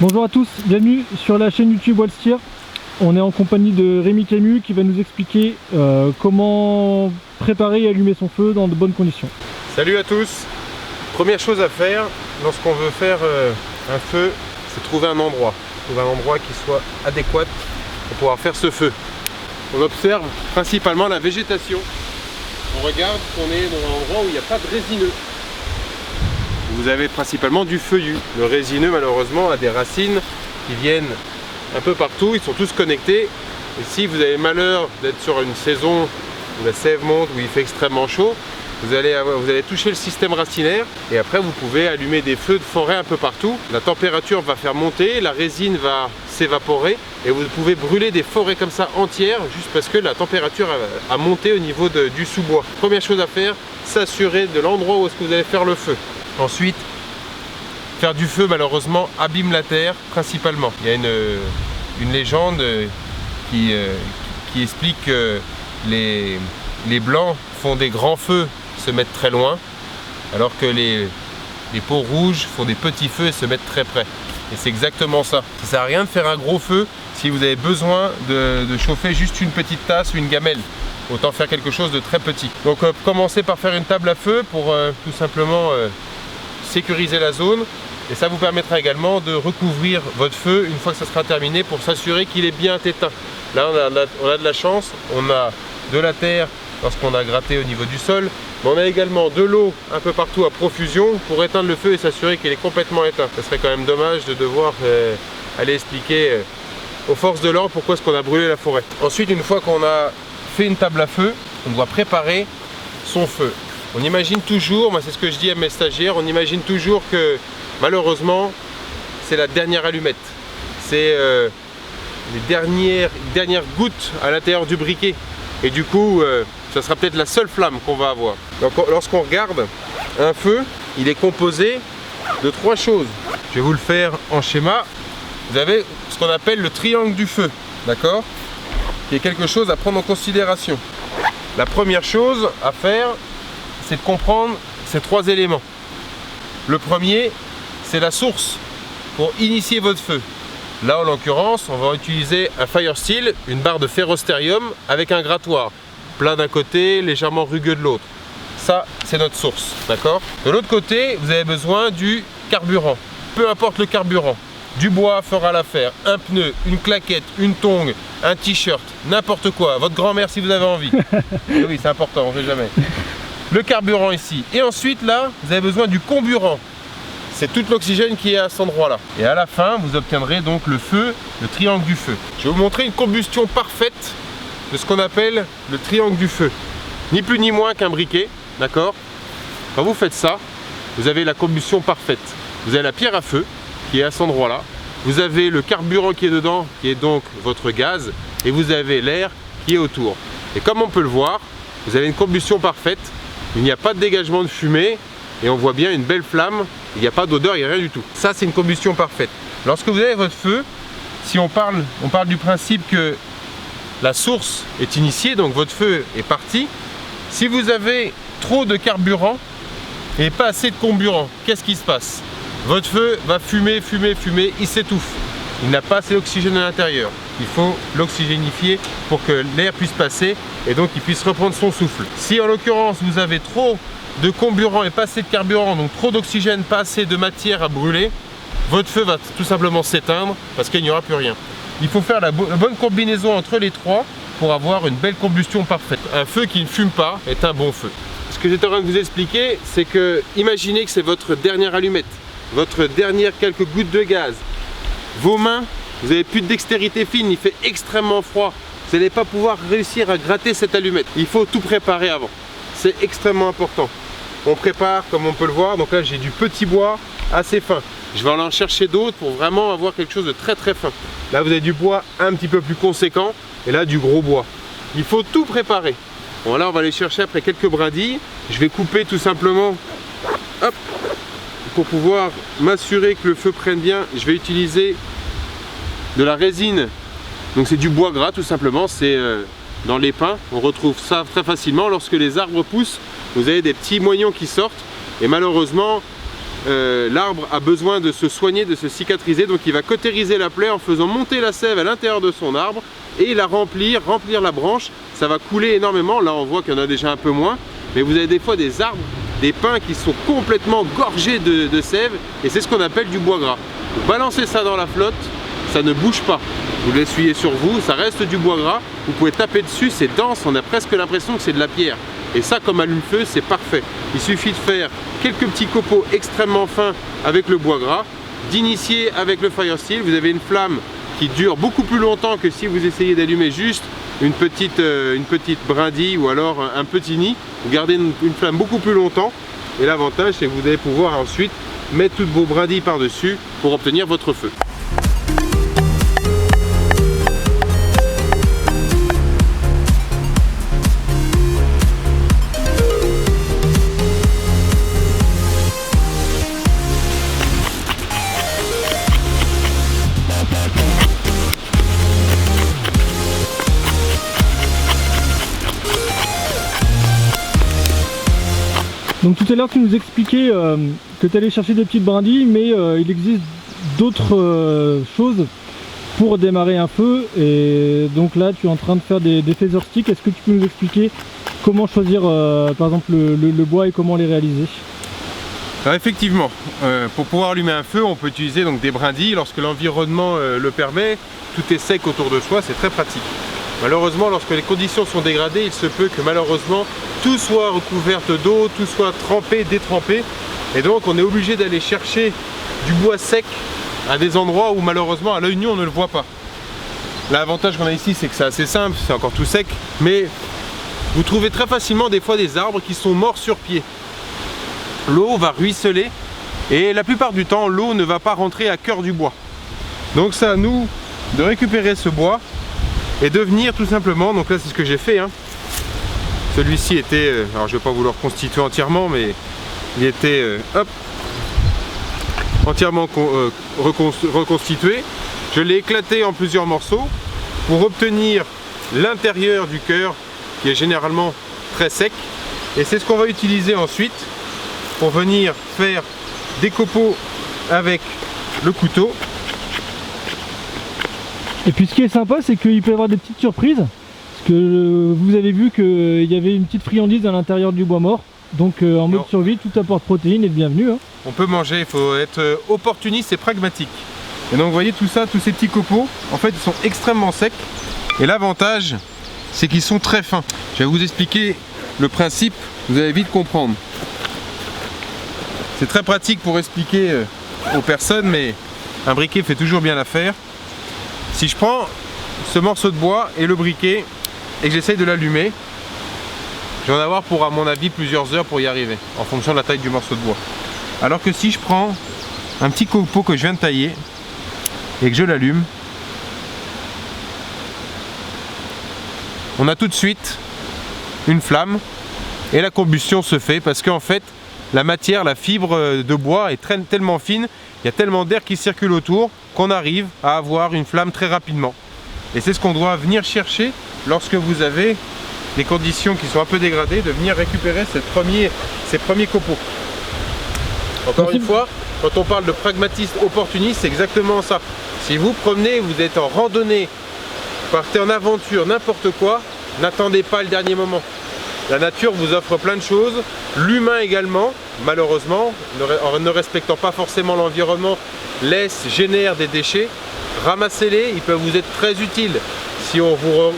Bonjour à tous, bienvenue sur la chaîne YouTube Wallsteer. On est en compagnie de Rémi Camus qui va nous expliquer comment préparer et allumer son feu dans de bonnes conditions. Salut à tous. Première chose à faire lorsqu'on veut faire un feu, c'est trouver un endroit. Qui soit adéquat pour pouvoir faire ce feu. On observe principalement la végétation. On regarde qu'on est dans un endroit où il n'y a pas de résineux. Vous avez principalement du feuillu. Le résineux malheureusement a des racines qui viennent un peu partout, ils sont tous connectés. Et si vous avez le malheur d'être sur une saison où la sève monte, où il fait extrêmement chaud, vous allez toucher le système racinaire et après vous pouvez allumer des feux de forêt un peu partout. La température va faire monter, la résine va s'évaporer et vous pouvez brûler des forêts comme ça entières juste parce que la température a monté au niveau du sous-bois. Première chose à faire, s'assurer de l'endroit où est-ce que vous allez faire le feu. Ensuite, faire du feu malheureusement abîme la terre principalement. Il y a une légende qui explique que les blancs font des grands feux, se mettent très loin, alors que les peaux rouges font des petits feux et se mettent très près. Et c'est exactement ça. Ça ne sert à rien de faire un gros feu si vous avez besoin de chauffer juste une petite tasse ou une gamelle. Autant faire quelque chose de très petit. Donc commencez par faire une table à feu pour tout simplement sécuriser la zone. Et ça vous permettra également de recouvrir votre feu une fois que ça sera terminé pour s'assurer qu'il est bien éteint. Là on a de la chance, on a de la terre lorsqu'on a gratté au niveau du sol, mais on a également de l'eau un peu partout à profusion pour éteindre le feu et s'assurer qu'il est complètement éteint. Ça serait quand même dommage de devoir aller expliquer aux forces de l'ordre pourquoi est-ce qu'on a brûlé la forêt. Ensuite, une fois qu'on a fait une table à feu, on doit préparer son feu. On imagine toujours, moi c'est ce que je dis à mes stagiaires, on imagine toujours que malheureusement c'est la dernière allumette. C'est les dernières gouttes à l'intérieur du briquet. Et du coup, ça sera peut-être la seule flamme qu'on va avoir. Donc lorsqu'on regarde un feu, il est composé de 3 choses. Je vais vous le faire en schéma. Vous avez ce qu'on appelle le triangle du feu, d'accord? Qui est quelque chose à prendre en considération. La première chose à faire, c'est de comprendre ces 3 éléments. Le premier, c'est la source pour initier votre feu. Là, en l'occurrence, on va utiliser un fire steel, une barre de ferrostérium avec un grattoir. Plat d'un côté, légèrement rugueux de l'autre. Ça, c'est notre source, d'accord? De l'autre côté, vous avez besoin du carburant. Peu importe le carburant. Du bois fera l'affaire. Un pneu, une claquette, une tongue, un t-shirt, n'importe quoi. Votre grand-mère si vous avez envie. Oui, c'est important, on ne sait jamais. Le carburant ici. Et ensuite, là, vous avez besoin du comburant. C'est tout l'oxygène qui est à cet endroit-là. Et à la fin, vous obtiendrez donc le feu, le triangle du feu. Je vais vous montrer une combustion parfaite de ce qu'on appelle le triangle du feu. Ni plus ni moins qu'un briquet, d'accord? Quand vous faites ça, vous avez la combustion parfaite. Vous avez la pierre à feu qui est à cet endroit-là. Vous avez le carburant qui est dedans, qui est donc votre gaz. Et vous avez l'air qui est autour. Et comme on peut le voir, vous avez une combustion parfaite. Il n'y a pas de dégagement de fumée. Et on voit bien une belle flamme, il n'y a pas d'odeur, il n'y a rien du tout. Ça, c'est une combustion parfaite. Lorsque vous avez votre feu, si on parle du principe que la source est initiée, donc votre feu est parti. Si vous avez trop de carburant et pas assez de comburant, qu'est-ce qui se passe? Votre feu va fumer, il s'étouffe. Il n'a pas assez d'oxygène à l'intérieur. Il faut l'oxygénifier pour que l'air puisse passer et donc il puisse reprendre son souffle. Si en l'occurrence vous avez trop de comburant et pas assez de carburant, donc trop d'oxygène, pas assez de matière à brûler, votre feu va tout simplement s'éteindre parce qu'il n'y aura plus rien. Il faut faire la bonne combinaison entre les 3 pour avoir une belle combustion parfaite. Un feu qui ne fume pas est un bon feu. Ce que j'étais en train de vous expliquer, c'est que imaginez que c'est votre dernière allumette. votre dernière quelques gouttes de gaz. Vos mains, vous n'avez plus de dextérité fine, il fait extrêmement froid. Vous n'allez pas pouvoir réussir à gratter cette allumette. Il faut tout préparer avant. C'est extrêmement important. On prépare comme on peut le voir. Donc là, j'ai du petit bois assez fin. Je vais aller en chercher d'autres pour vraiment avoir quelque chose de très très fin. Là, vous avez du bois un petit peu plus conséquent et là, du gros bois. Il faut tout préparer. Bon, là, on va aller chercher après quelques brindilles. Je vais couper tout simplement, hop, pour pouvoir m'assurer que le feu prenne bien. Je vais utiliser de la résine. Donc c'est du bois gras tout simplement. C'est dans les pins. On retrouve ça très facilement. Lorsque les arbres poussent, vous avez des petits moignons qui sortent. Et malheureusement, l'arbre a besoin de se soigner, de se cicatriser. Donc il va cautériser la plaie en faisant monter la sève à l'intérieur de son arbre et la remplir la branche. Ça va couler énormément. Là on voit qu'il y en a déjà un peu moins. Mais vous avez des fois des arbres, des pins qui sont complètement gorgés de sève. Et c'est ce qu'on appelle du bois gras. Vous balancez ça dans la flotte, ça ne bouge pas. Vous l'essuyez sur vous, ça reste du bois gras. Vous pouvez taper dessus, c'est dense, on a presque l'impression que c'est de la pierre. Et ça, comme allume-feu, c'est parfait. Il suffit de faire quelques petits copeaux extrêmement fins avec le bois gras, d'initier avec le fire steel. Vous avez une flamme qui dure beaucoup plus longtemps que si vous essayez d'allumer juste une petite brindille ou alors un petit nid. Vous gardez une flamme beaucoup plus longtemps. Et l'avantage, c'est que vous allez pouvoir ensuite mettre toutes vos brindilles par-dessus pour obtenir votre feu. Donc tout à l'heure tu nous expliquais que tu allais chercher des petites brindilles, mais il existe d'autres choses pour démarrer un feu. Et donc là tu es en train de faire des feather sticks. Est-ce que tu peux nous expliquer comment choisir par exemple le bois et comment les réaliser? Alors effectivement, pour pouvoir allumer un feu, on peut utiliser donc des brindilles lorsque l'environnement le permet. Tout est sec autour de soi, c'est très pratique. Malheureusement, lorsque les conditions sont dégradées, il se peut que malheureusement tout soit recouvert d'eau, tout soit trempé, détrempé. Et donc on est obligé d'aller chercher du bois sec à des endroits où malheureusement à l'œil nu on ne le voit pas. L'avantage qu'on a ici, c'est que c'est assez simple, c'est encore tout sec, mais vous trouvez très facilement des fois des arbres qui sont morts sur pied. L'eau va ruisseler et la plupart du temps l'eau ne va pas rentrer à cœur du bois. Donc c'est à nous de récupérer ce bois et de venir tout simplement, donc là c'est ce que j'ai fait, hein. Celui-ci était, alors je ne vais pas vous le reconstituer entièrement, mais il était hop, entièrement reconstitué. Je l'ai éclaté en plusieurs morceaux pour obtenir l'intérieur du cœur qui est généralement très sec. Et c'est ce qu'on va utiliser ensuite pour venir faire des copeaux avec le couteau. Et puis ce qui est sympa, c'est qu'il peut y avoir des petites surprises. Parce que vous avez vu qu'il y avait une petite friandise à l'intérieur du bois mort. Donc en mode survie, tout apport protéines est bienvenu, hein. On peut manger, il faut être opportuniste et pragmatique. Et donc vous voyez tout ça, tous ces petits copeaux, en fait ils sont extrêmement secs. Et l'avantage, c'est qu'ils sont très fins. Je vais vous expliquer le principe, vous allez vite comprendre. C'est très pratique pour expliquer aux personnes, mais un briquet fait toujours bien l'affaire. Si je prends ce morceau de bois et le briquet et que j'essaye de l'allumer, je vais en avoir pour, à mon avis, plusieurs heures pour y arriver, en fonction de la taille du morceau de bois. Alors que si je prends un petit copeau que je viens de tailler et que je l'allume, on a tout de suite une flamme et la combustion se fait parce qu'en fait la matière, la fibre de bois est tellement fine, il y a tellement d'air qui circule autour qu'on arrive à avoir une flamme très rapidement. Et c'est ce qu'on doit venir chercher lorsque vous avez des conditions qui sont un peu dégradées, de venir récupérer ces premiers copeaux. Encore une fois, quand on parle de pragmatiste opportuniste, c'est exactement ça. Si vous promenez, vous êtes en randonnée, partez en aventure, n'importe quoi, n'attendez pas le dernier moment. La nature vous offre plein de choses, l'humain également, malheureusement, en ne respectant pas forcément l'environnement, génère des déchets. Ramassez-les, ils peuvent vous être très utiles. Si vous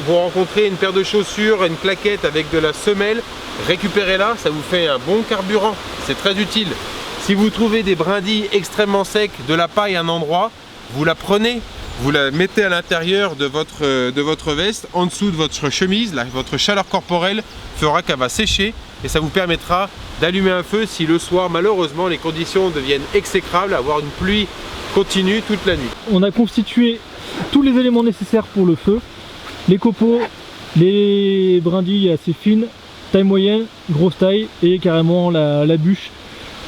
rencontrez une paire de chaussures, une claquette avec de la semelle, récupérez-la, ça vous fait un bon carburant, c'est très utile. Si vous trouvez des brindilles extrêmement secs, de la paille à un endroit, vous la prenez, vous la mettez à l'intérieur de votre veste, en dessous de votre chemise, votre chaleur corporelle fera qu'elle va sécher et ça vous permettra d'allumer un feu si le soir, malheureusement, les conditions deviennent exécrables, avoir une pluie continue toute la nuit. On a constitué tous les éléments nécessaires pour le feu, les copeaux, les brindilles assez fines, taille moyenne, grosse taille et carrément la bûche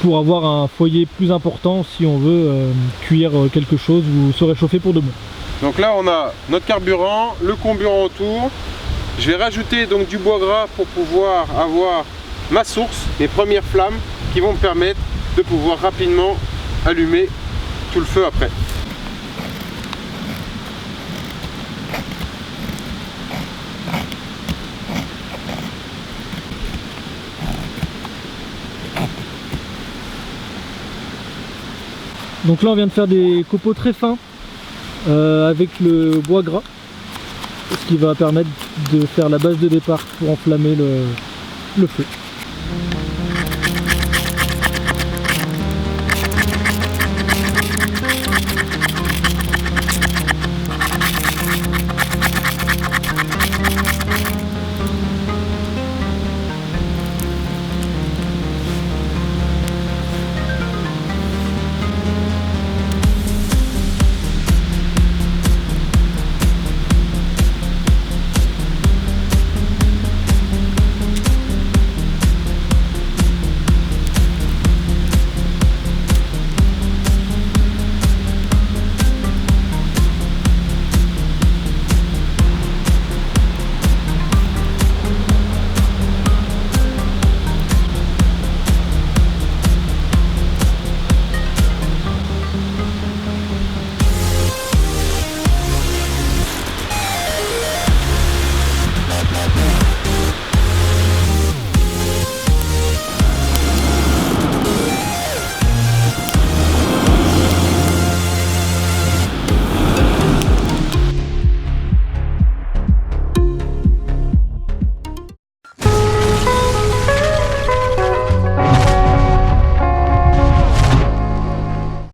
pour avoir un foyer plus important si on veut cuire quelque chose ou se réchauffer pour de bon. Donc là on a notre carburant, le comburant autour. Je vais rajouter donc du bois gras pour pouvoir avoir ma source, mes premières flammes qui vont me permettre de pouvoir rapidement allumer tout le feu après. Donc là on vient de faire des copeaux très fins avec le bois gras, ce qui va permettre de faire la base de départ pour enflammer le feu.